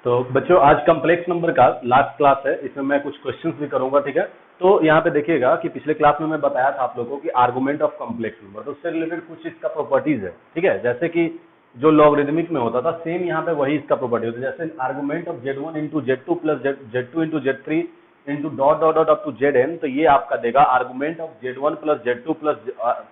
तो बच्चों आज कॉम्प्लेक्स नंबर का लास्ट क्लास है, इसमें मैं कुछ क्वेश्चंस भी करूंगा, ठीक है। तो यहाँ पे देखिएगा कि पिछले क्लास में मैं बताया था आप लोगों को कि आर्गुमेंट ऑफ कॉम्प्लेक्स नंबर, तो उससे रिलेटेड कुछ इसका प्रॉपर्टीज है, ठीक है। जैसे कि जो लॉगरिदमिक में होता था सेम यहाँ पे वही इसका प्रॉपर्टी होता है। जैसे argument of Z1 into Z2 plus Z2 into Z3 into dot dot dot up to Zn, तो ये आपका देगा argument of Z1 plus Z2 plus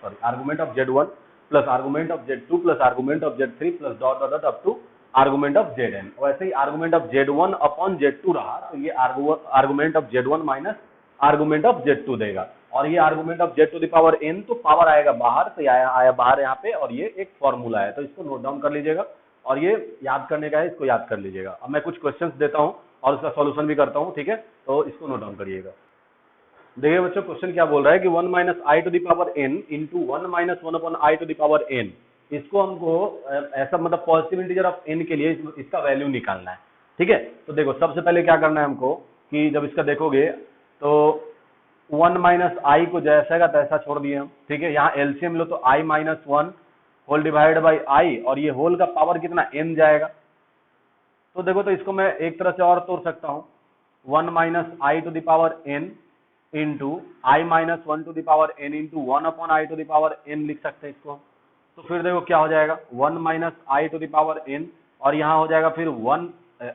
sorry argument of Z1 plus argument of Z2 plus argument of Z3 plus dot dot dot up to argument of Zn। वैसे ही argument of Z1 upon Z2 रहा, तो ये argument of Z1 minus argument of Z2 देगा। और ये argument of Z to the power n, तो power आएगा बाहर, तो आया बाहर यहाँ पे, और ये एक फॉर्मूला है, तो इसको नोट डाउन कर लीजिएगा। और ये याद करने का है, इसको याद कर लीजिएगा। अब मैं कुछ क्वेश्चंस देता हूँ और उसका सॉल्यूशन भी करता हूँ, ठीक है। तो इसको नोट डाउन करिएगा। देखिए बच्चों, क्वेश्चन क्या बोल रहा है कि 1 minus i to the power n into 1 minus 1 upon i to the power n, इसको हमको ऐसा मतलब पॉजिटिव इंटीजर ऑफ n के लिए इसका वैल्यू निकालना है, ठीक है। तो देखो सबसे पहले क्या करना है हमको कि जब इसका देखोगे तो 1 माइनस आई को जैसा का तैसा छोड़ दिए हम, ठीक है। यहाँ एलसीएम लो तो i minus 1 whole divide by i, और ये होल का पावर कितना n जाएगा। तो देखो तो इसको मैं एक तरह से और तोड़ सकता हूँ, 1 minus i to the power n into i minus 1 to the power n into 1 upon i to the power n लिख सकते हैं इसको। तो फिर देखो क्या हो जाएगा, 1 minus i to the power n, और यहाँ हो जाएगा फिर 1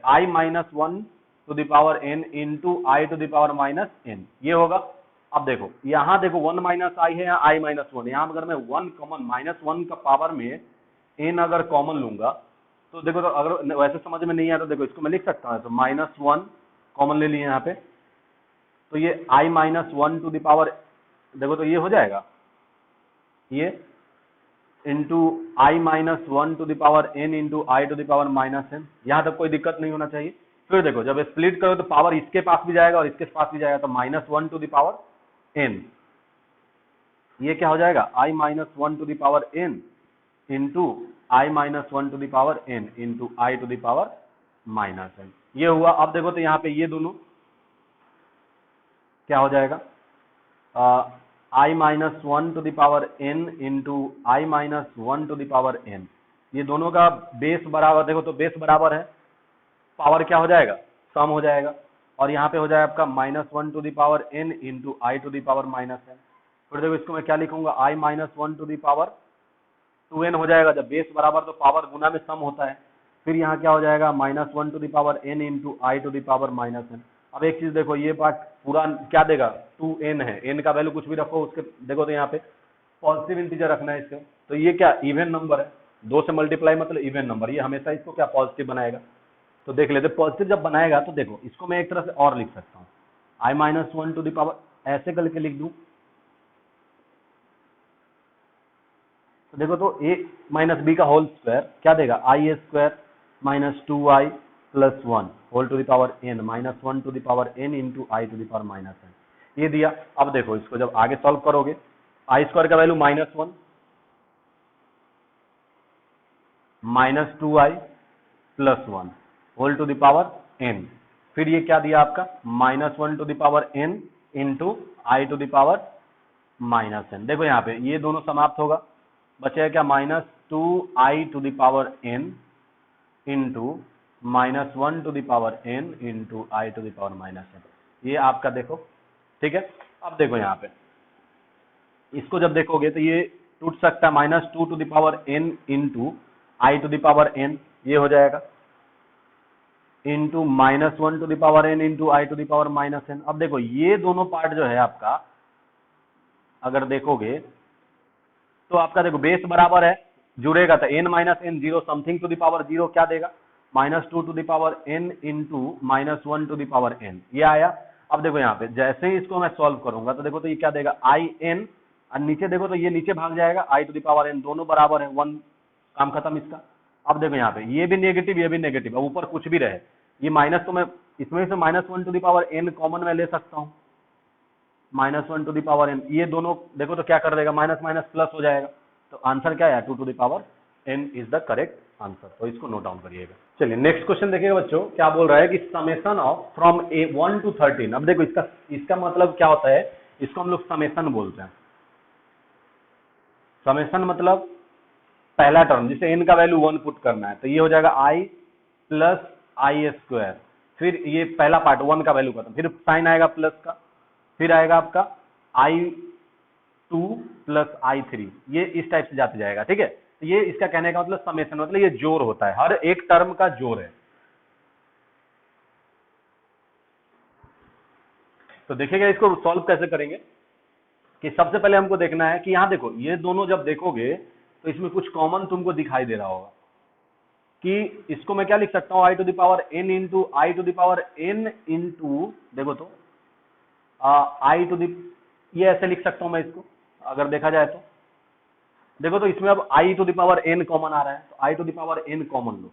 i minus 1 to the power n into i to the power minus n, ये होगा। अब देखो यहाँ देखो 1 माइनस आई है, यहाँ आई माइनस 1, यहाँ अगर मैं 1 कॉमन माइनस 1 का पावर में n अगर कॉमन लूंगा, तो देखो तो अगर वैसे समझ में नहीं आया तो देखो इसको मैं लिख सकता हूँ, तो माइनस 1 कॉमन ले लिए यहाँ पे, तो ये i minus 1 to the power, देखो तो ये हो जाएगा ये into i minus 1 to the power n into i to the power minus n। यहाँ तक कोई दिक्कत नहीं होना चाहिए। फिर देखो जब स्प्लिट करो तो पावर इसके पास भी जाएगा और इसके पास भी जाएगा, तो minus 1 to the power n, ये क्या हो जाएगा, i minus 1 to the power n into i minus 1 to the power n into i to the power minus n, ये हुआ। अब देखो तो यहाँ पे ये दोनों क्या हो जाएगा, i minus 1 to the power n into i minus 1 to the power n, ये दोनों का बेस बराबर, देखो तो बेस बराबर है, पावर क्या हो जाएगा, सम हो जाएगा। और यहाँ पे हो जाएगा आपका minus 1 to the power n into i to the power minus n। फिर देखो इसको मैं क्या लिखूंगा, i minus 1 to the power 2n हो जाएगा, जब बेस बराबर तो पावर गुना में सम होता है। फिर यहाँ क्या हो जाएगा, minus 1 to the power n into i to the power minus n। अब एक चीज देखो, ये पार्ट पूरा क्या देगा, 2n है, n का वैल्यू कुछ भी रखो उसके, देखो तो यहाँ पे पॉजिटिव इंटीजर रखना है इसके, तो ये क्या इवन नंबर है, 2 से मल्टीप्लाई मतलब इवन नंबर, ये हमेशा इसको क्या पॉजिटिव बनाएगा। तो देख लेते पॉजिटिव जब बनाएगा, तो देखो इसको मैं एक तरह से और लिख सकता हूँ, i minus 1 to the power ऐसे करके लिख दूं, तो देखो तो a माइनस बी का होल स्क्वायर क्या देगा, i a square minus 2i plus 1 whole to the power n minus 1 to the power n into i to the power minus n, ये दिया। अब देखो इसको जब आगे सॉल्व करोगे, आई स्क्वायर का value minus 1 minus 2i plus 1 whole to the power n, फिर ये क्या दिया आपका, minus 1 to the power n into i to the power minus n। देखो यहाँ पे ये दोनों समाप्त होगा, बचेगा क्या, minus 2i to the power n into minus 1 to the power n into i to the power minus n, ये आपका देखो, ठीक है। अब देखो यहाँ पे इसको जब देखोगे तो ये टूट सकता है, minus 2 to the power n into i to the power n, ये हो जाएगा into minus 1 to the power n into i to the power minus n। अब देखो ये दोनों पार्ट जो है आपका अगर देखोगे तो आपका देखो बेस बराबर है, जुड़ेगा तो n minus n zero something to the power zero क्या देगा, minus 2 to the power n into minus 1 to the power n, ये आया। अब देखो यहाँ पे जैसे ही इसको मैं सॉल्व करूंगा तो देखो तो ये क्या देगा, आई एन, और नीचे देखो तो ये नीचे भाग जाएगा, आई टू द पावर n, दोनों बराबर है, 1, काम खत्म इसका। अब देखो यहाँ पे ये भी नेगेटिव ये भी नेगेटिव, अब ऊपर कुछ भी रहे, ये माइनस तो मैं इसमें से minus 1 to the power n common में ले सकता हूँ, minus 1 to the power n, ये दोनों देखो तो क्या कर देगा, माइनस माइनस प्लस हो जाएगा। तो आंसर क्या है, 2 to the power n is the correct answer. तो इसको नोट डाउन करिएगा। चलिए नेक्स्ट क्वेश्चन देखिएगा बच्चों, क्या बोल रहा है कि summation of from a 1 to 13। अब देखो इसका मतलब क्या होता है, इसको हम लोग समेशन बोलते हैं। समेशन मतलब पहला टर्म जिसे n का वैल्यू 1 पुट करना है, तो ये हो जाएगा i प्लस आई स्क्वायर, फिर ये पहला पार्ट 1 का वैल्यू खत्म, फिर साइन आएगा प्लस का, फिर आएगा आपका I2 प्लस I3, ये इस टाइप से जाते जाएगा। ठीक है, तो ये इसका कहने का मतलब समेशन, मतलब ये जोड़ होता है, हर एक टर्म का जोड़ है। तो देखिएगा इसको सॉल्व कैसे करेंगे, कि सबसे पहले हमको देखना है कि यहां देखो, ये दोनों जब देखोगे तो इसमें कुछ कॉमन तुमको दिखाई दे रहा होगा, कि इसको मैं क्या लिख सकता हूं, i to the power n into i to the power n into, देखो तो आई टू द, ये ऐसे लिख सकता हूं मैं इसको, अगर देखा जाए तो देखो तो इसमें अब i to the power n common आ रहा है, तो i to the power n common लो,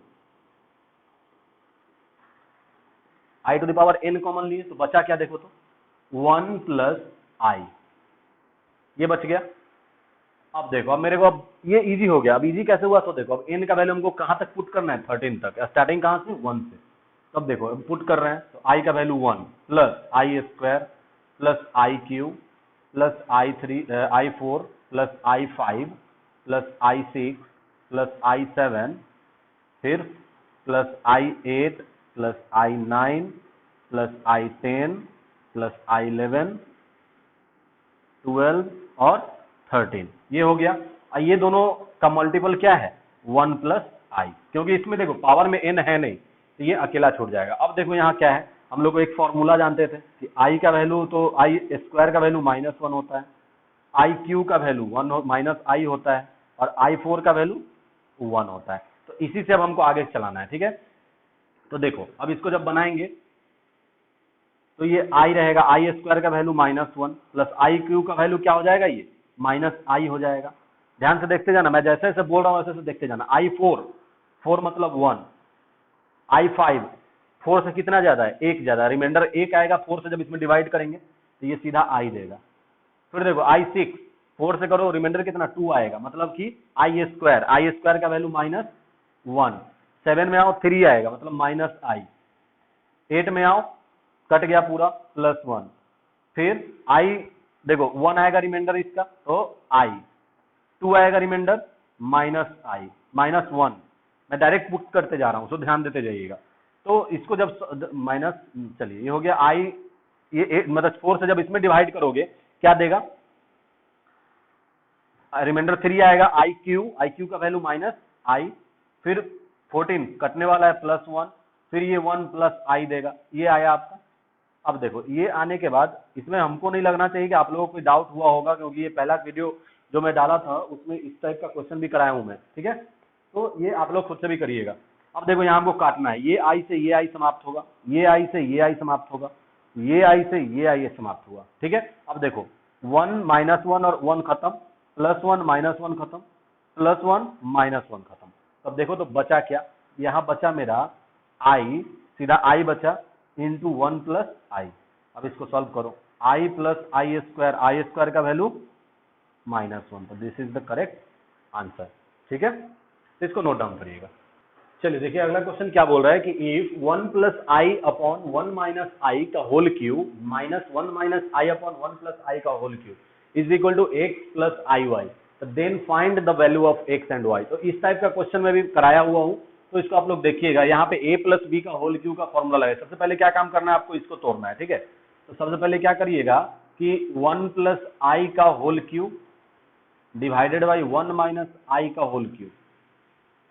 i to the power n common लिए तो बचा क्या, देखो तो 1 प्लस आई, ये बच गया। अब देखो, अब मेरे को अब ये इजी हो गया। अब इजी कैसे हुआ, तो देखो अब n का वैल्यू हमको कहां तक पुट करना है, 13 तक, स्टार्टिंग कहां से, 1 से। तो अब देखो, अब पुट कर रहे हैं, तो i का value 1 plus I square plus i cube plus I4 plus I5 plus I6 plus I7, फिर plus I8 plus I9 plus I10 plus I11, 12 और 13, ये हो गया। ये दोनों का मल्टीपल क्या है, 1 प्लस आई, क्योंकि इसमें देखो पावर में n है नहीं, तो ये अकेला छूट जाएगा। अब देखो यहाँ क्या है, हम लोग को एक फॉर्मूला जानते थे कि आई का वैल्यू, तो आई स्क्वायर का वैल्यू -1 होता है, आई क्यू का वैल्यू माइनस आई होता है, और I4 का वैल्यू 1 होता है। तो इसी से अब हमको आगे चलाना है। ठीक है, तो देखो अब इसको जब बनाएंगे तो ये आई रहेगा, आई स्क्वायर का वैल्यू -1 प्लस आई क्यू का वैल्यू क्या हो जाएगा, ये -आई हो जाएगा। ध्यान से देखते जाना, मैं जैसे जैसे बोल रहा हूं वैसे वैसे देखते जाना। I4, 4 मतलब 1, I5, 4 से कितना ज्यादा है, 1 ज्यादा, रिमाइंडर 1 आएगा, 4 से जब इसमें डिवाइड करेंगे तो ये सीधा आई देगा। फिर देखो I6, 4 से करो, रिमाइंडर कितना, 2 आएगा, मतलब कि आई स्क्वायर का वैल्यू -1, 7 में आओ 3 आएगा, मतलब -आई, 8 में आओ कट गया पूरा, +1, फिर आई देखो 1 आएगा रिमाइंडर इसका, तो आई, 2 आएगा रिमाइंडर, -आई, -1, मैं डायरेक्ट पुट करते जा रहा हूं, तो ध्यान देते जाइएगा। तो इसको जब माइनस, चलिए ये हो गया आई, ये मतलब 4 से जब इसमें डिवाइड करोगे क्या देगा, रिमाइंडर 3 आएगा, आई क्यू का वैल्यू -आई, फिर 14 कटने वाला है, +1, फिर ये 1 प्लस आई देगा, ये आया आपका। अब देखो ये आने के बाद इसमें हमको नहीं लगना चाहिए कि आप लोगों को कोई डाउट हुआ होगा, क्योंकि ये पहला वीडियो जो मैं डाला था उसमें इस टाइप का क्वेश्चन भी कराया हूं मैं। ठीक है, तो ये आप लोग खुद से भी करिएगा। अब देखो यहाँ हमको काटना है, ये आई से ये आई समाप्त होगा, ये आई से ये आई समाप्त होगा, ये आई से ये आई समाप्त हुआ। ठीक है, अब देखो 1 -1 और 1 खत्म, +1 -1 खत्म, +1 -1 खत्म। अब देखो तो बचा क्या, यहाँ बचा मेरा आई, सीधा आई बचा इंटू 1 प्लस आई। अब इसको सॉल्व करो, आई प्लस आई स्क्वायर का वैल्यू -1, तो this is the correct answer. ठीक है, इसको नोट डाउन करिएगा। चलिए देखिए अगला क्वेश्चन क्या बोल रहा है कि if 1 plus i upon 1 minus i का whole cube minus 1 minus i upon 1 plus i का whole cube is equal to x plus i y, then find the value of x and y. तो इस type का question मैं भी कराया हुआ हूँ, तो इसको आप लोग देखिएगा। यहाँ पे a प्लस बी का होल क्यूब का फॉर्मूला लगे। सबसे पहले क्या काम करना है आपको, इसको तोड़ना है। ठीक है, तो सबसे पहले क्या करिएगा कि 1 प्लस आई का whole cube divided by 1 minus i का होल क्यूब,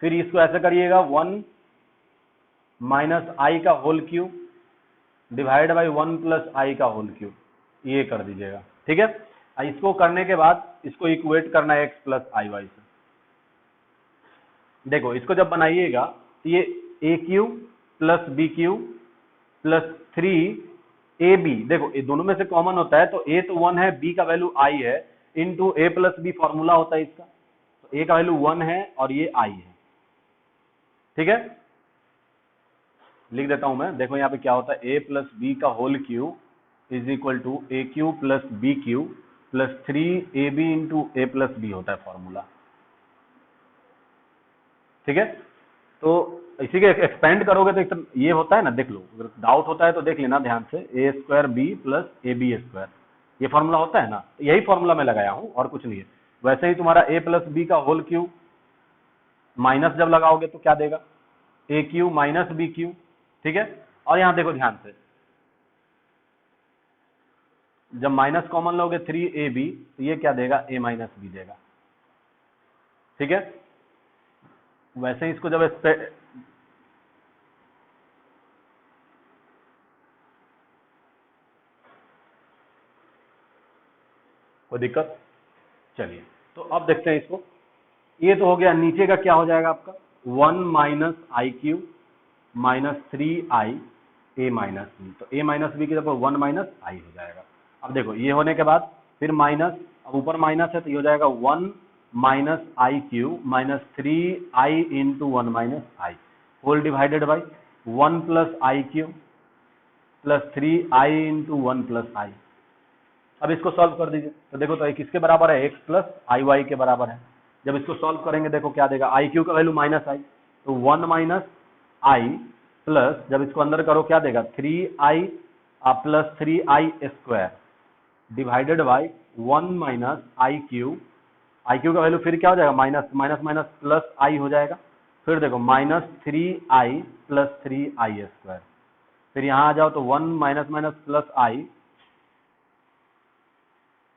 फिर इसको ऐसे करिएगा 1 माइनस आई का whole cube divide by 1 plus i का होल क्यूब, ये कर दीजिएगा। ठीक है, इसको करने के बाद इसको इक्वेट करना है एक्स प्लस आई वाई से। देखो इसको जब बनाइएगा तो ये a cube plus b cube plus 3ab, देखो ये दोनों में से कॉमन होता है, तो a तो 1 है, b का वैल्यू i है, into a plus b formula होता है इसका, तो a का वैल्यू 1 है और ये i है। ठीक है, लिख देता हूं मैं, देखो यहाँ पे क्या होता है, a प्लस बी का whole cube is equal to a cube plus b cube plus 3ab into a plus b होता है फॉर्मूला। ठीक है, तो इसी के एक्सपेंड करोगे तो एकदम ये होता है ना, देख लो, अगर डाउट होता है तो देख लेना ध्यान से, a square b plus a b square, ये फॉर्मूला होता है ना, यही फॉर्मूला मैं लगाया हूं और कुछ नहीं है। वैसे ही तुम्हारा a प्लस बी का होल क्यूब माइनस जब लगाओगे तो क्या देगा, ए क्यू माइनस बी क्यू ठीक है। और यहाँ देखो ध्यान से, जब माइनस कॉमन लोगे 3ab, तो ये क्या देगा, a माइनस बी देगा, ठीक है। वैसे ही इसको जब कोई दिक्कत, चलिए तो अब देखते हैं इसको। ये तो हो गया, नीचे का क्या हो जाएगा आपका 1 minus i cube minus 3i a minus b, तो a माइनस बी की जगह 1 माइनस आई हो जाएगा। अब देखो ये होने के बाद फिर माइनस, अब ऊपर माइनस है तो ये हो जाएगा 1 minus i cube minus 3i into 1 minus i whole divided by 1 plus i cube plus 3i into 1 plus i. अब इसको सॉल्व कर दीजिए, तो देखो तो किसके बराबर है, x प्लस आई वाई के बराबर है। जब इसको सॉल्व करेंगे देखो क्या देगा, आई क्यू का वैल्यू माइनस आई, तो 1 माइनस आई प्लस, जब इसको अंदर करो क्या देगा 3i plus 3i square divided by 1 minus i Q का वैल्यू फिर क्या हो जाएगा, माइनस माइनस माइनस प्लस आई हो जाएगा। फिर देखो minus 3i plus 3i square, फिर यहाँ आ जाओ तो 1 minus minus plus i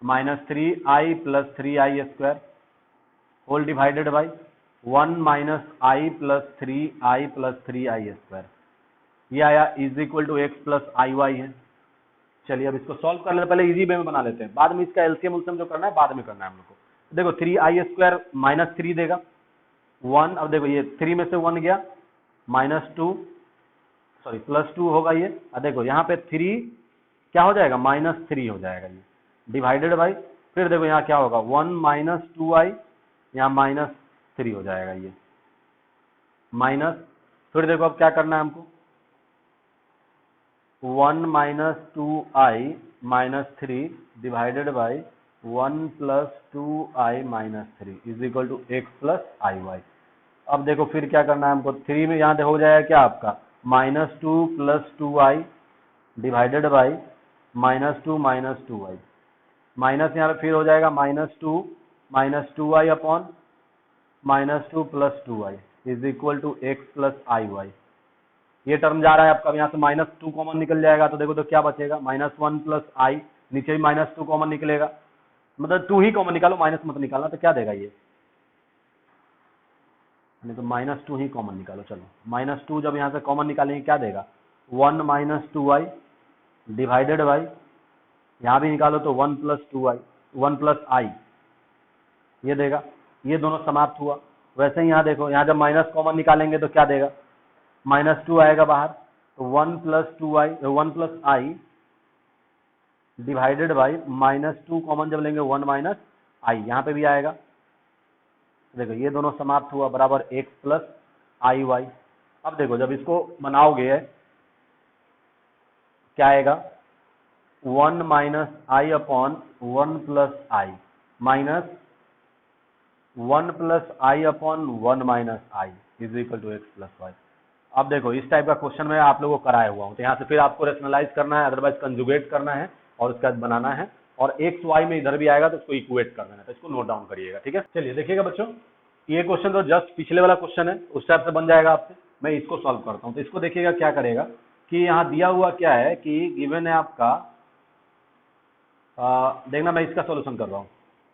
minus 3i plus 3i square whole divided by 1 minus i plus 3i plus 3i square, ये आया is equal to x plus i y है। चलिए अब इसको सॉल्व कर लेते हैं, पहले इजी वे में बना लेते हैं, बाद में इसका एलसीएम उलसीएम जो करना है बाद में करना है हम लोग को। देखो 3i स्क्वायर माइनस 3 देगा 1, अब देखो ये 3 में से 1 गया माइनस 2, सॉरी प्लस 2 होगा ये, अब देखो यहाँ पे 3 क्या हो जाएगा, माइनस 3 हो जाएगा ये डिवाइडेड बाई, फिर देखो यहाँ क्या होगा 1 माइनस 2i, यहाँ माइनस 3 हो जाएगा ये माइनस, फिर देखो अब क्या करना है हमको 1 minus 2i minus 3 divided by 1 plus 2i minus 3 is equal to x plus i y. अब देखो फिर क्या करना है हमको, 3 में यहाँ हो जाएगा क्या आपका minus 2 plus 2i divided by minus 2 minus 2i, minus यहाँ पे फिर हो जाएगा minus 2i upon minus 2 plus 2i is equal to x plus i y. ये टर्म जा रहा है आपका, यहाँ से माइनस 2 कॉमन निकल जाएगा, तो देखो तो क्या बचेगा माइनस 1 प्लस आई, नीचे भी माइनस 2 कॉमन निकलेगा, मतलब 2 ही कॉमन निकालो, माइनस मत निकालना, तो क्या देगा ये, नहीं तो माइनस 2 ही कॉमन निकालो। चलो माइनस 2 जब यहाँ से कॉमन निकालेंगे क्या देगा 1 माइनस 2i डिवाइडेड बाई, यहाँ भी निकालो तो 1 प्लस 2i 1 प्लस आई ये देगा, ये दोनों समाप्त हुआ। वैसे ही यहाँ देखो, यहाँ जब माइनस कॉमन निकालेंगे तो क्या देगा माइनस 2 आएगा बाहर, तो 1 plus 2i 1 plus I divided by minus 2 common जब लेंगे 1 माइनस आई, यहाँ पे भी आएगा, देखो ये दोनों समाप्त हुआ बराबर एक्स प्लस आई वाई। अब देखो जब इसको बनाओगे क्या आएगा 1 minus i upon 1 plus i minus 1 plus i upon 1 minus i is equal to x plus y. अब देखो इस टाइप का क्वेश्चन मैं आप लोगों को कराया हुआ हूँ, तो यहाँ से फिर आपको रेशनलाइज करना है, अदरवाइज कंजुगेट करना है और उसके बाद बनाना है, और एक्स वाई में इधर भी आएगा तो उसको इक्वेट करना है, तो इसको नोट डाउन करिएगा, ठीक है। चलिए देखिएगा बच्चों, ये क्वेश्चन तो जस्ट पिछले वाला क्वेश्चन है, उस टाइप से बन जाएगा आपसे, मैं इसको सॉल्व करता हूँ। तो इसको देखिएगा क्या करेगा कि यहाँ दिया हुआ क्या है कि गिवन है आपका, देखना मैं इसका सोल्यूशन कर रहा हूँ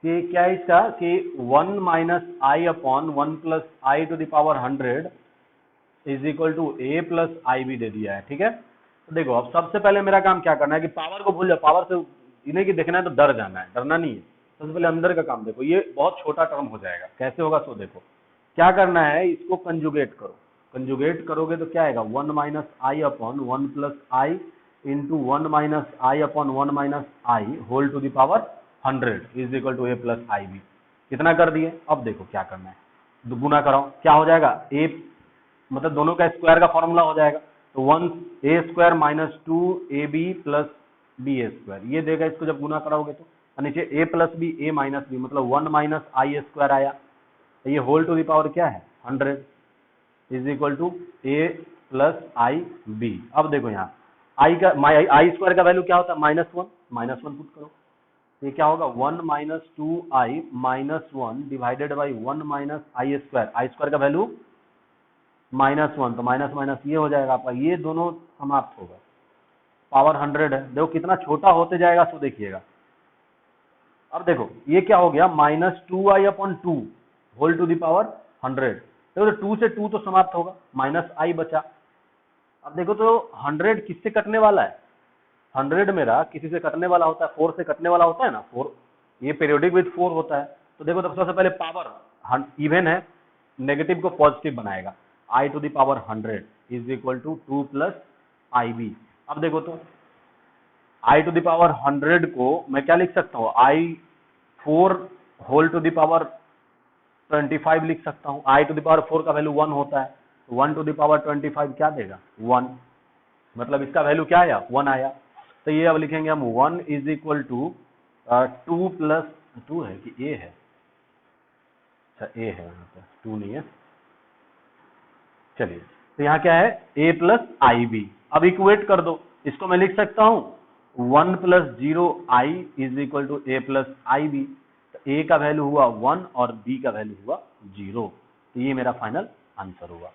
कि क्या है इसका कि 1 minus i upon 1 plus i to the power 100 is equal to a plus i भी दे दिया है, ठीक है। तो देखो अब सबसे पहले मेरा काम क्या करना है कि पावर को भूल जाओ, पावर से इन्हें की देखना है तो डर जाना है, डरना नहीं है। सबसे पहले अंदर का काम देखो, ये बहुत छोटा टर्म हो जाएगा, कैसे होगा सो देखो क्या करना है, इसको कंजुगेट करो, कंजुगेट करोगे तो क्या आएगा 1 minus i upon 1 plus i into 1 minus i upon 1 minus i whole to the power 100 is equal to a plus i b. कितना कर दिए, अब देखो क्या करना है, दुगुना कराओ, क्या हो जाएगा ए, मतलब दोनों का स्क्वायर का फॉर्मूला हो जाएगा, तो 1 a square minus 2 a b plus b a square, ये देगा इसको जब गुना कराओगे तो, और नीचे a plus b a minus b, मतलब 1 माइनस आई स्क्वायर आया, तो ये होल टू द पावर क्या है 100 is equal to a plus i b. अब देखो यहाँ आई का आई स्क्वायर का वैल्यू क्या होता है माइनस वन पुट करो, ये क्या होगा 1 minus 2i minus 1 divided by 1 minus I square का वैल्यू -1, तो माइनस माइनस ये हो जाएगा आपका, ये दोनों समाप्त होगा। पावर 100 है, देखो कितना छोटा होते जाएगा, सो देखिएगा। अब देखो ये क्या हो गया, -2i/2 whole to the power 100। देखो तो 2 से 2 तो समाप्त होगा, -i बचा। अब देखो तो 100 किससे कटने वाला है, 100 मेरा किसी से कटने वाला होता है, 4 से कटने वाला होता है ना, 4, ये पीरियोडिक विद 4 होता है। तो देखो तो सबसे पहले पावर इवन है, नेगेटिव को पॉजिटिव बनाएगा, i/100 is equal to 2 plus ib। अब देखो तो i/100 को मैं क्या लिख सकता हूँ, i4 whole to the power 25 लिख सकता हूँ। i/4 का वैल्यू 1 होता है, 1/25 क्या देगा, 1, मतलब इसका वैल्यू क्या आया, 1 आया। तो ये अब लिखेंगे हम 1 इज इक्वल टू 2 प्लस 2 है कि ए है, अच्छा ए है, यहाँ पे 2 नहीं है, चलिए। तो यहाँ क्या है, a प्लस आई बी। अब इक्वेट कर दो, इसको मैं लिख सकता हूँ 1 plus 0i is equal to a plus i b. तो a का वैल्यू हुआ 1 और b का वैल्यू हुआ 0। तो ये मेरा फाइनल आंसर हुआ।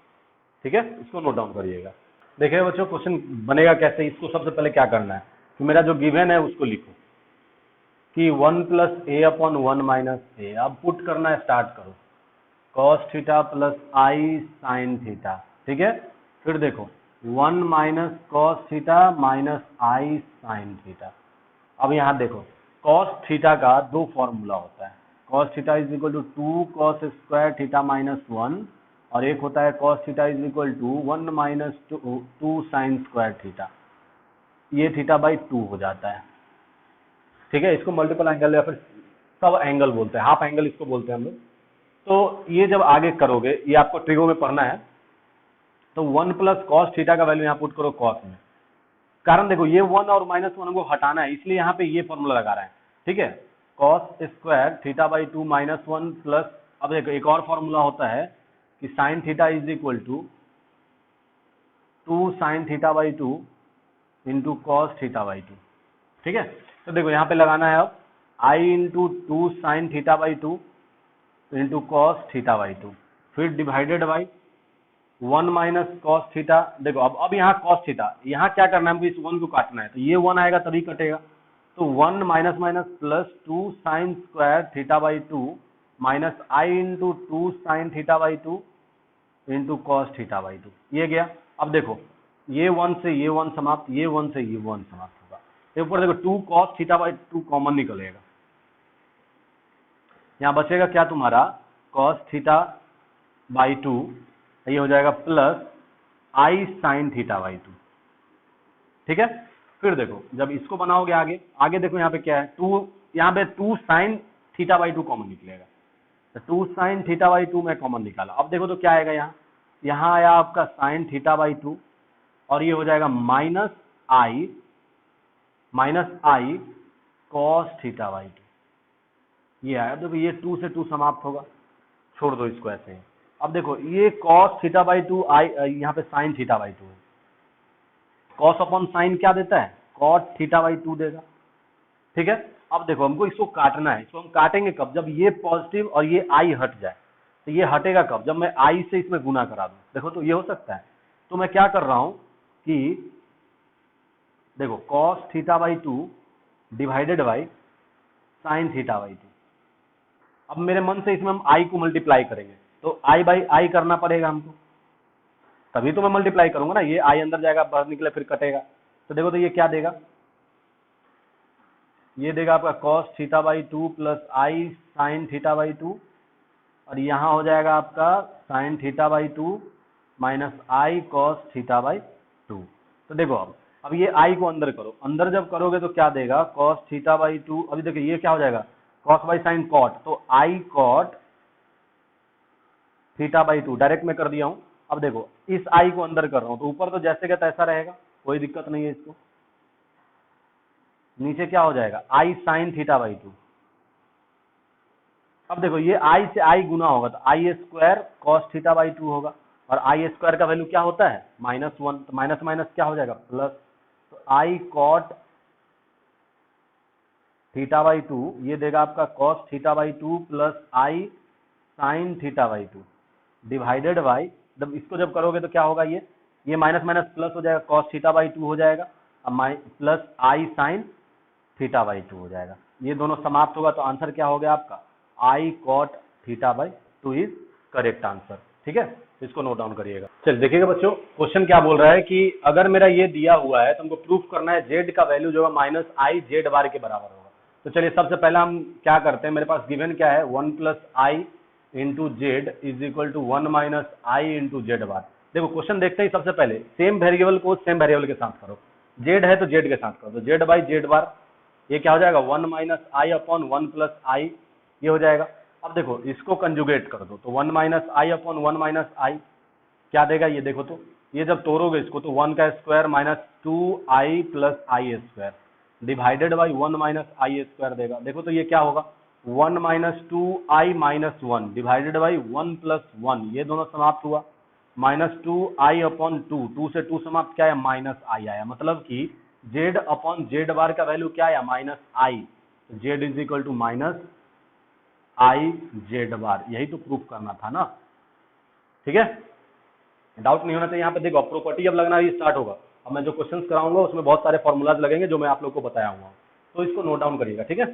ठीक है, इसको नोट डाउन करिएगा। देखिए बच्चों क्वेश्चन बनेगा कैसे, इसको सबसे पहले क्या करना है कि मेरा जो गिवन है उसको लिखो कि 1 प्लस a/1 माइनस ए। अब पुट करना स्टार्ट करो, cos थीटा प्लस आई साइन थीटा। ठीक है, फिर देखो 1 माइनस कॉस थीटा माइनस आई साइन थीटा। अब यहाँ देखो cos थीटा का दो फॉर्मूला होता है, cos theta is equal to 2 cos square theta minus 1, और एक होता है cos theta is equal to 1 minus 2 sine square theta. ये थीटा बाई 2 हो जाता है। ठीक है, इसको मल्टीपल एंगल या फिर सब एंगल बोलते हैं, हाफ एंगल इसको बोलते हैं हम लोग। तो ये जब आगे करोगे, ये आपको ट्रिगो में पढ़ना है, तो 1 प्लस कॉस थीटा का वैल्यू यहाँ पुट करो कॉस में। कारण देखो ये 1 और -1 को हटाना है, इसलिए यहाँ पे ये फॉर्मूला लगा रहे हैं। ठीक है, cos square theta by 2 -1 plus, अब देखो एक और फॉर्मूला होता है कि sine theta is equal to 2 sine theta by 2 into cos theta by 2। ठीक है, तो देखो यहाँ पे लगाना है अब i into 2 sine theta by 2 into cos theta by 2, फिर divided by 1 minus cos theta. देखो अब यहाँ कॉस थीटा, यहाँ क्या करना है हमको, इस 1 को काटना है, तो ये 1 आएगा तभी कटेगा। तो 1 minus minus plus 2 sine square theta by 2 minus i into 2 sine theta by 2 into cos theta by 2, ये गया। अब देखो ये 1 से ये 1 समाप्त, ये 1 से ये 1 समाप्त होगा। तो ऊपर देखो 2 कॉस थीटा बाई 2 कॉमन निकलेगा, यहाँ बचेगा क्या तुम्हारा, कॉस थीटा बाई 2, ये हो जाएगा plus I sign theta by 2। ठीक है, फिर देखो जब इसको बनाओगे आगे, आगे देखो यहाँ पे क्या है, 2, यहाँ पे 2 साइन थीटा बाई 2 कॉमन निकलेगा, तो 2 साइन थीटा बाई 2 मैं कॉमन निकाला। अब देखो तो क्या आएगा, यहाँ आया आपका साइन थीटा बाई 2, और ये हो जाएगा minus I cos theta by 2, ये आया। देखो ये 2 से 2 समाप्त होगा, छोड़ दो इसको ऐसे ही। अब देखो ये cos थीटा बाई 2 आई, यहाँ पे साइन थीटा बाई 2 है, cos अपॉन साइन क्या देता है, cot थीटा बाई 2 देगा। ठीक है, अब देखो हमको इसको काटना है, इसको हम काटेंगे कब, जब ये पॉजिटिव और ये आई हट जाए। तो ये हटेगा कब, जब मैं आई से इसमें गुना करा दूं। देखो तो ये हो सकता है, तो मैं क्या कर रहा हूं कि देखो cos theta by 2 divided by sine theta by 2। अब मेरे मन से इसमें हम आई को मल्टीप्लाई करेंगे, तो आई बाई आई करना पड़ेगा हमको, तभी तो मैं मल्टीप्लाई करूंगा ना, ये आई अंदर जाएगा बाहर निकले फिर कटेगा। तो देखो तो ये क्या देगा, ये देगा आपका cos theta by 2 plus I sign theta by 2, और यहाँ हो जाएगा आपका sign theta by 2 minus I cos theta by 2। तो देखो अब ये आई को अंदर करो, अंदर जब करोगे तो क्या देगा, cos थीटा बाई 2, अभी देखिए ये क्या हो जाएगा, cos बाई साइन कॉट, तो आई कॉट थीटा बाई 2 डायरेक्ट में कर दिया हूं। अब देखो इस आई को अंदर कर रहा हूं, तो ऊपर तो जैसे का तैसा रहेगा, कोई दिक्कत नहीं है इसको। नीचे क्या हो जाएगा, आई साइन थीटा बाई 2। अब देखो ये आई से आई गुना होगा, तो आई स्क्वायर कॉस थीटा बाई 2 होगा, और आई स्क्वायर का वैल्यू क्या होता है, -1, तो माइनस माइनस क्या हो जाएगा, प्लस। तो आई कॉट थीटा बाई 2 ये देगा आपका cos theta by 2 plus I sign theta by 2 divided by जब इसको जब करोगे तो क्या होगा, ये माइनस माइनस प्लस हो जाएगा, cos थीटा बाई 2 हो जाएगा, अब plus I sign theta by 2 हो जाएगा। ये दोनों समाप्त होगा तो आंसर क्या हो गया आपका, आई cot theta by 2 is correct answer. ठीक है, इसको नोट डाउन करिएगा। चल देखिएगा बच्चों, क्वेश्चन क्या बोल रहा है कि अगर मेरा ये दिया हुआ है तो हमको प्रूफ करना है जेड का वैल्यू जो है माइनस आई जेड बार के बराबर होगा। तो चलिए सबसे पहले हम क्या करते हैं, मेरे पास गिवन क्या है, 1 plus i into z is equal to 1 minus i into z bar. देखो क्वेश्चन देखते ही सबसे पहले सेम वेरिएबल को सेम वेरिएबल के साथ करो, जेड है तो जेड के साथ करो, तो जेड बाई जेड बार ये क्या हो जाएगा, 1 माइनस आई अपॉन 1 प्लस आई, ये हो जाएगा। अब देखो इसको कंजुगेट कर दो, तो 1 माइनस आई अपॉन 1 माइनस आई क्या देगा, ये देखो तो ये जब तोड़ोगे इसको तो 1 का square minus 2i plus I square divided by 1 minus I square देगा। देखो तो ये क्या होगा, 1 minus 2i minus 1 divided by 1 plus 1, ये दोनों समाप्त हुआ, माइनस 2i अपॉन 2, 2 से 2 समाप्त क्या है, माइनस आई आया। मतलब कि जेड अपॉन जेड बार का वैल्यू क्या आया, minus i, z is equal to minus i z bar, यही तो प्रूफ करना था ना। ठीक है, डाउट नहीं होना चाहिए यहाँ पे। देखो प्रॉपर्टी अब लगना ही स्टार्ट होगा, अब मैं जो क्वेश्चंस कराऊंगा उसमें बहुत सारे फॉर्मूलाज लगेंगे जो मैं आप लोग को बताया हुआ हूँ, तो इसको नोट डाउन करिएगा। ठीक है।